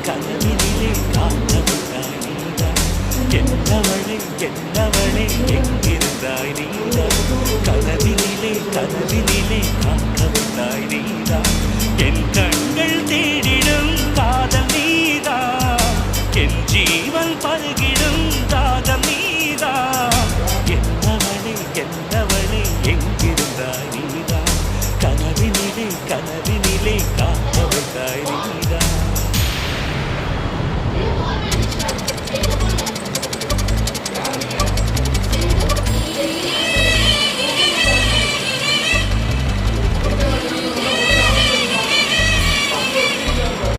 கனவினிலே காத்தவனாய் நீதான் என்னவளே என்னவளே எங்கிருந்தாய் நீதான் கனவினிலே கனவினிலே காத்தவனாய் நீதான் என் கண்கள் தேடிட